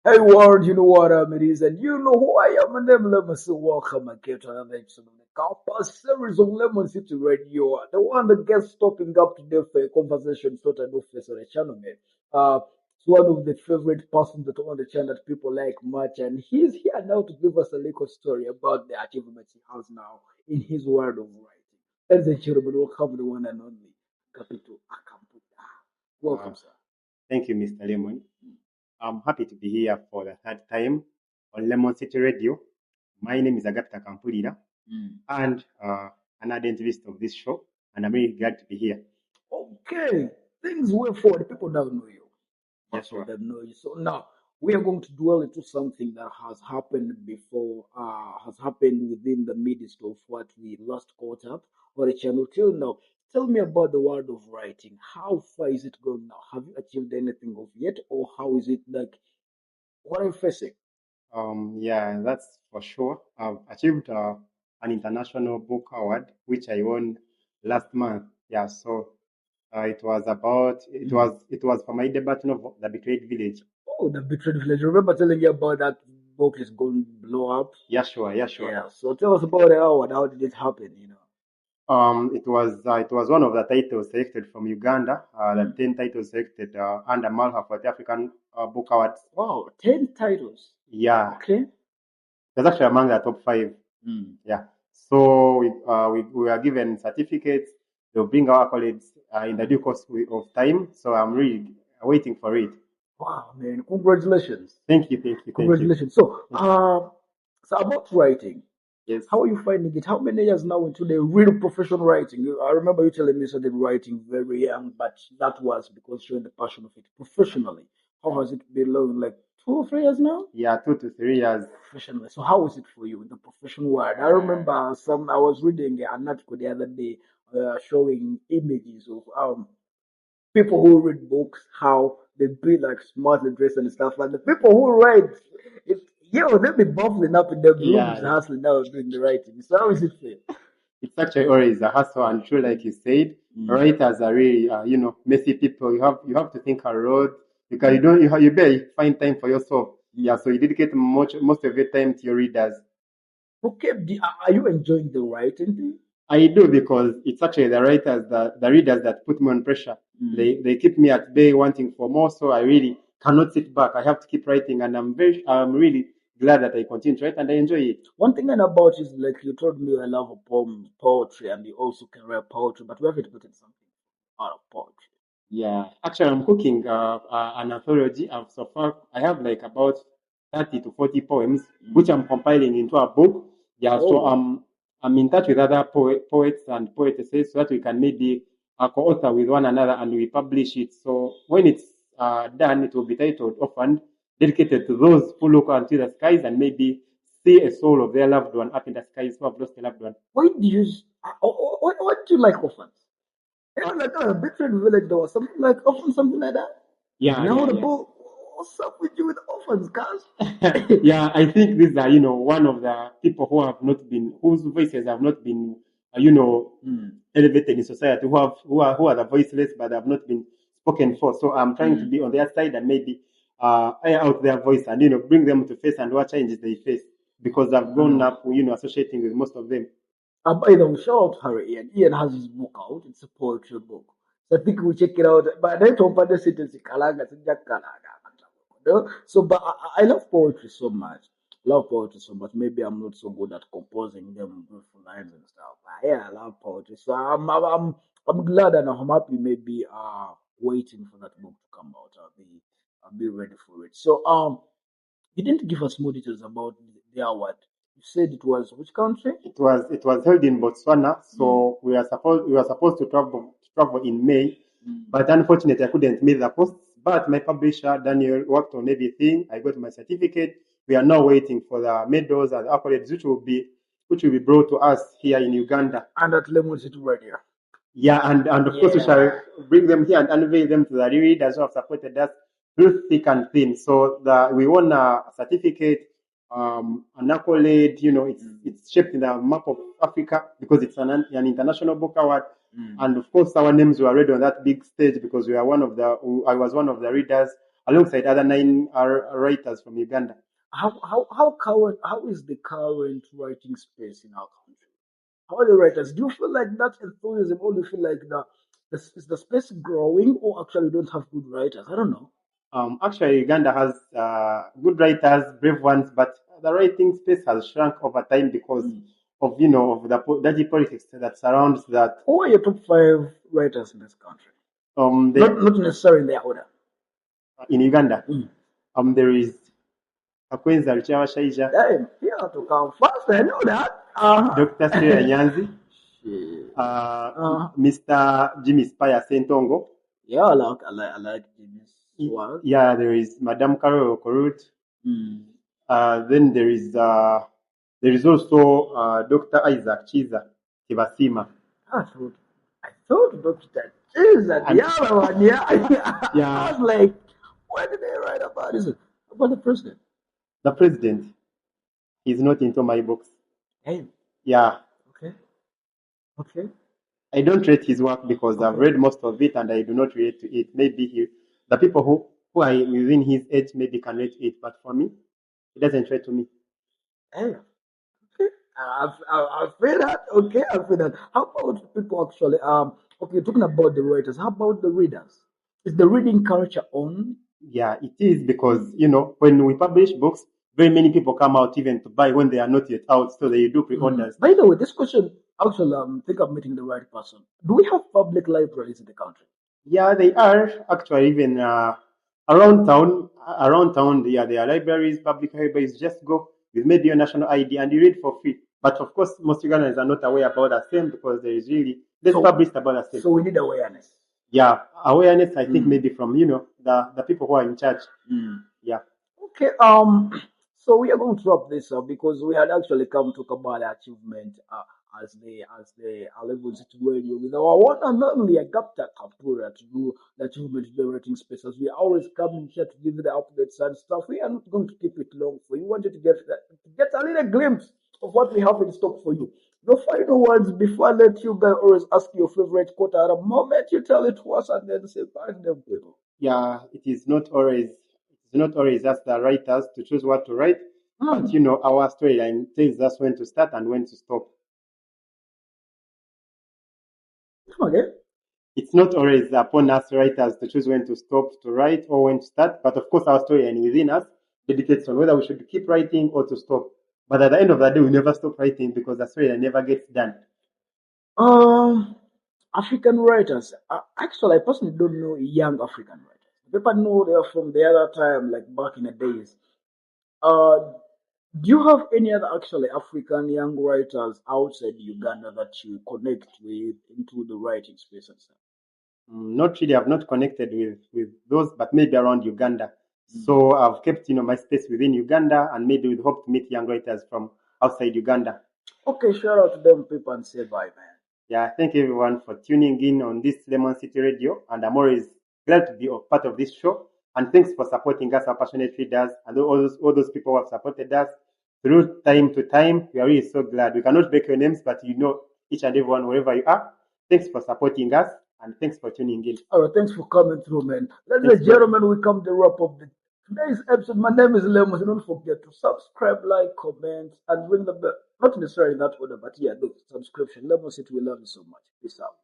Hey world, you know what it is, and you know who I am. My name Lemon, so welcome again to another episode of the Campus series of Lemon City Radio. The one that gets stopping up today for a conversation sort of no face on the channel, man. It's one of the favorite persons that on the channel that people like much, and he's here now to give us a little story about the achievements he has now in his world of writing. Ladies and gentlemen, welcome the one and only Capito Akamputa. Uh, Welcome, sir. Thank you, Mr. Lemon. I'm happy to be here for the third time on Lemon City Radio. My name is Agapta Kampulira Mm. and an adventurist of this show, and I'm really glad to be here. Okay, things were forward. People now know you. Yes, Most of sure. them know you. So now we are going to dwell into something that has happened before, has happened within the midst of what we last caught up on the channel till now. Tell me about the world of writing. How far is it going now? Have you achieved anything of yet, or how is it like? What are you facing? Yeah, that's for sure. I've achieved an international book award, which I won last month. Yeah, so it was for my debut novel, The Betrayed Village. Oh, the betrayed village. Remember telling you about that book is going to blow up? Yeah, sure. Yeah, sure. Yeah. So tell us about it. How did it happen? It was one of the titles selected from Uganda, the Mm. 10 titles selected under Malha for the African Book Awards. Wow, 10 titles. Yeah, Okay. it was actually among the top five. Mm. Yeah, so we were given certificates. They'll bring our accolades in the due course of time. So I'm really waiting for it. Wow, man, congratulations. Thank you, thank you, thank you. Congratulations. So about writing, Yes. how are you finding it? How many years now into the real professional writing? I remember you telling me you started writing very young, but that was because showing the passion of it professionally. How has it been long? Like 2 or 3 years now? Yeah, 2 to 3 years. Professionally. So how is it for you in the professional world? I remember I was reading an article the other day showing images of people who read books, how they be like smartly dressed and stuff. And the people who write, it, they be bubbling up in their rooms, Yeah, hustling now doing the writing. So how is it for you? it's actually always a hustle and true, like you said. Mm. Writers are really, messy people. You have to think a lot because you barely find time for yourself. Yeah, so you dedicate most of your time to your readers. Okay, are you enjoying the writing thing? I do because it's actually the readers that put me on pressure. Mm. They keep me at bay wanting for more, so I really cannot sit back. I have to keep writing, and I'm really glad that I continue to write and I enjoy it. One thing I know about is like you told me I love poetry, and you also can write poetry, but we haven't put in something out of poetry. Yeah, actually, I'm cooking an anthology. So far, I have like about 30 to 40 poems, which I'm compiling into a book. Yeah, so Oh. I'm in touch with other poets and poetesses so that we can maybe co-author with one another and we publish it. So when it's done, it will be titled Orphaned, dedicated to those who look unto the skies and maybe see a soul of their loved one up in the skies who have lost a loved one. Why do you? What do you like orphans? It was like a different village. There was something like orphans, something like that. Yeah, Now yeah, the yeah. book. What's up with you with orphans, guys? Yeah, I think these are, one of the people whose voices have not been, elevated in society, who are the voiceless, but have not been spoken for. So I'm trying to be on their side and maybe air out their voice and, bring them to face and what changes they face because I've grown up, associating with most of them. By the way, shout out to Harry Ian. Ian has his book out. It's a poetry book. So I think we'll check it out. But I don't find the sentence Kalaga, no? So, but I love poetry so much. Love poetry so much. Maybe I'm not so good at composing them beautiful lines and stuff. But yeah, I love poetry. So I'm glad and I'm happy. Maybe waiting for that book to come out. I'll be ready for it. So you didn't give us more details about the award. You said it was which country? It was held in Botswana, so we were supposed to travel in May, but unfortunately I couldn't meet the posts. But my publisher Daniel worked on everything. I got my certificate. We are now waiting for the medals and accolades, which will be brought to us here in Uganda. And at Lemon City Radio. Yeah, and of course we shall bring them here and unveil them to the readers who have supported us through thick and thin. So we won a certificate, an accolade. It's shaped in the map of Africa because it's an international book award. And of course, our names were read on that big stage because I was one of the readers alongside other 9 writers from Uganda. How is the current writing space in our country? How are the writers? Do you feel like that enthusiasm, or do you feel like is the space growing, or actually don't have good writers? I don't know. Actually, Uganda has good writers, brave ones, but the writing space has shrunk over time because of of the dirty politics that surrounds that. Who are your top 5 writers in this country? They, Not necessarily in their order. in Uganda, Mm. there is Akwenza Ruchawa Shaija, Damn, you have to come first. I know that. Dr. Sreya Nyanzi, Shit. Mr. Jimmy Spire Sentongo. Yeah, I like Jimmy's work. Yeah, there is Madame Carol Korut. Mm. Then there is also Dr. Isaac Chiza Kibasima. I thought Dr. Jesus, the other one, yeah. Yeah. I was like, why did they write about this? About the president? The president is not into my books. Hey. Yeah. Okay. Okay. I don't rate his work because I've read most of it and I do not relate to it. Maybe the people who are within his age maybe can relate to it, but for me, it doesn't relate to me. Hey. Okay. I feel that. Okay, I feel that. How about people actually? Okay, talking about the writers. How about the readers? Is the reading culture on? Yeah, it is because when we publish books, very many people come out even to buy when they are not yet out, so they do pre-orders. By the way, this question actually, I think I'm meeting the right person. Do we have public libraries in the country? Yeah, they are actually even around town. Around town, yeah, there are libraries, public libraries. Just go with maybe your national ID and you read for free. But of course, most Ugandans are not aware about the same because there is really less published about the same. So we need awareness. Yeah, awareness. I think maybe from the people who are in charge. Yeah. Okay. So we are going to wrap this up because we had actually come to Kabbalah achievement as the 11 radio with our one and only Agapta Kapura to do the achievement in the rating space. As we are always coming here to give you the updates and stuff, we are not going to keep it long for you. We want you to get a little glimpse of what we have in stock for you. No final words before I let you guys always ask your favorite quote at a moment. You tell it to us and then say bye to them people. Yeah, it is not always us the writers to choose what to write, but our storyline tells us when to start and when to stop. Come again? It's not always upon us writers to choose when to stop to write or when to start, but of course our storyline within us dedicates on whether we should keep writing or to stop. But at the end of the day, we never stop writing because the storyline never gets done. African writers. Actually, I personally don't know young African writers. People know they're from the other time, like back in the days. Do you have any other actually African young writers outside Uganda that you connect with into the writing space and stuff? Not really. I've not connected with those, but maybe around Uganda. So I've kept my space within Uganda, and maybe with hope to meet young writers from outside Uganda. Okay, shout out to them people and say bye, man. Yeah, thank everyone for tuning in on this Lemon City Radio, and I'm always glad to be a part of this show. And thanks for supporting us, our passionate readers, and all those people who have supported us through time to time. We are really so glad. We cannot break your names, but you know each and everyone wherever you are. Thanks for supporting us, and thanks for tuning in. All right, thanks for coming through, man. Ladies and gentlemen, we come to wrap up today's episode. My name is Lemos. Don't forget to subscribe, like, comment, and ring the bell. Not necessarily in that order, but yeah, look, subscription. Lemos, it we love you so much. Peace out.